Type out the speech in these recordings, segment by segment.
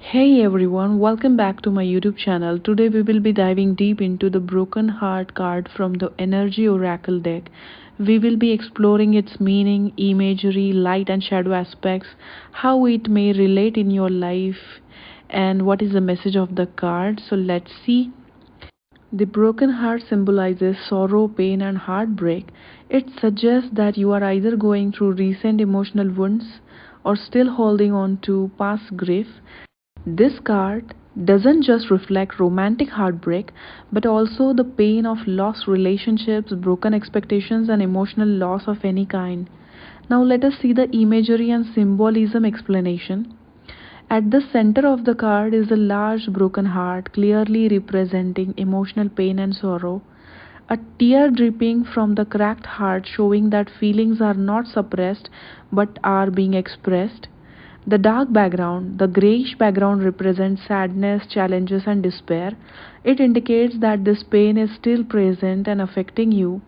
Hey everyone, welcome back to my YouTube channel. Today we will be diving deep into the Broken Heart card from the Energy Oracle deck. We will be exploring its meaning, imagery, light and shadow aspects, how it may relate in your life, and what is the message of the card. So let's see. The broken heart symbolizes sorrow, pain, and heartbreak. It suggests that you are either going through recent emotional wounds or still holding on to past grief. This card doesn't just reflect romantic heartbreak, but also the pain of lost relationships, broken expectations, and emotional loss of any kind. Now, let us see the imagery and symbolism explanation. At the center of the card is a large broken heart, clearly representing emotional pain and sorrow. A tear dripping from the cracked heart, showing that feelings are not suppressed but are being expressed. The dark background, the grayish background, represents sadness, challenges, and despair. It indicates that this pain is still present and affecting you.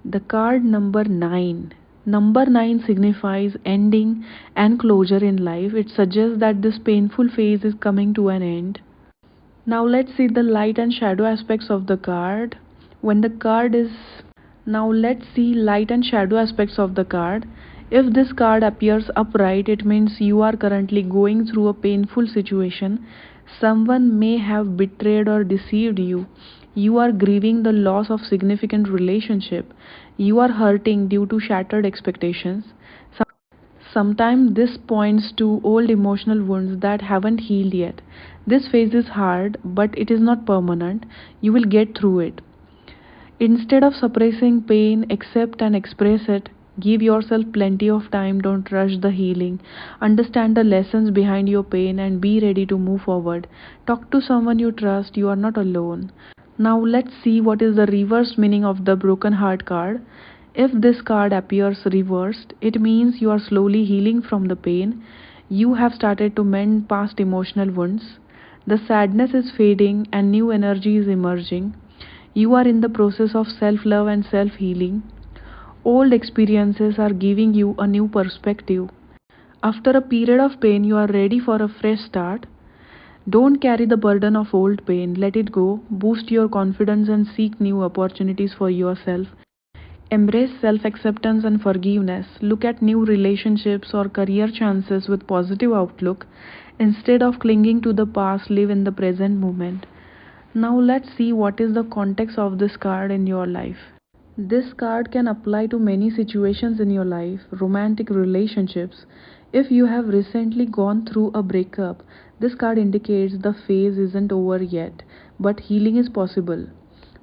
The card number 9. Number 9 signifies ending and closure in life. It suggests that this painful phase is coming to an end. Now let's see the light and shadow aspects of the card. When the card is Now let's see light and shadow aspects of the card. If this card appears upright, it means you are currently going through a painful situation. Someone may have betrayed or deceived you. You are grieving the loss of significant relationship. You are hurting due to shattered expectations. Sometimes this points to old emotional wounds that haven't healed yet. This phase is hard, but it is not permanent. You will get through it. Instead of suppressing pain, accept and express it. Give yourself plenty of time, don't rush the healing. Understand the lessons behind your pain and be ready to move forward. Talk to someone you trust, you are not alone. Now let's see what is the reverse meaning of the broken heart card. If this card appears reversed, it means you are slowly healing from the pain. You have started to mend past emotional wounds. The sadness is fading and new energy is emerging. You are in the process of self love and self healing. Old experiences are giving you a new perspective. After a period of pain, you are ready for a fresh start. Don't carry the burden of old pain, let it go. Boost your confidence and seek new opportunities for yourself. Embrace self acceptance and forgiveness. Look at new relationships or career chances with positive outlook. Instead of clinging to the past, live in the present moment. Now let's see what is the context of this card in your life. This card can apply to many situations in your life, romantic relationships. If you have recently gone through a breakup, this card indicates the phase isn't over yet, but healing is possible.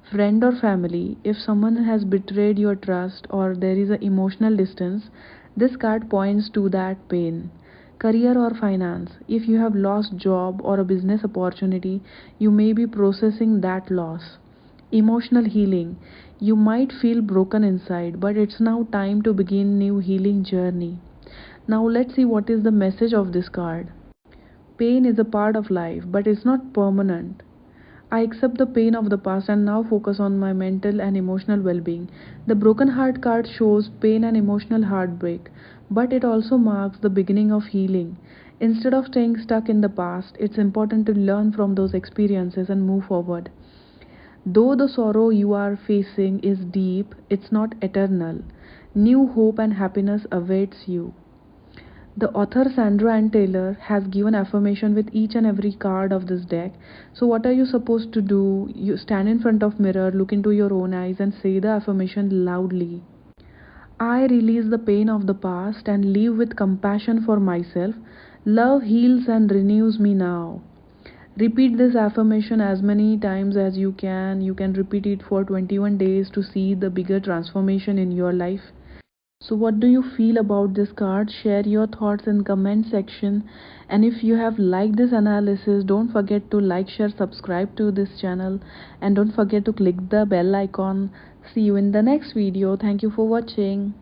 Friend or family, if someone has betrayed your trust or there is an emotional distance, this card points to that pain. Career or finance, if you have lost job or a business opportunity, you may be processing that loss. Emotional healing, you might feel broken inside, but it's now time to begin new healing journey. Now let's see what is the message of this card. Pain is a part of life, but it's not permanent. I accept the pain of the past and now focus on my mental and emotional well being. The broken heart card shows pain and emotional heartbreak, but it also marks the beginning of healing. Instead of staying stuck in the past, it's important to learn from those experiences and move forward. Though the sorrow you are facing is deep, it's not eternal. New hope and happiness awaits you. The author Sandra Ann Taylor has given affirmation with each and every card of this deck. So what are you supposed to do? You stand in front of mirror, look into your own eyes and say the affirmation loudly. I release the pain of the past and live with compassion for myself. Love heals and renews me now. Repeat this affirmation as many times as you can. You can repeat it for 21 days to see the bigger transformation in your life. So what do you feel about this card? Share your thoughts in comment section. And if you have liked this analysis, don't forget to like, share, subscribe to this channel and don't forget to click the bell icon. See you in the next video. Thank you for watching.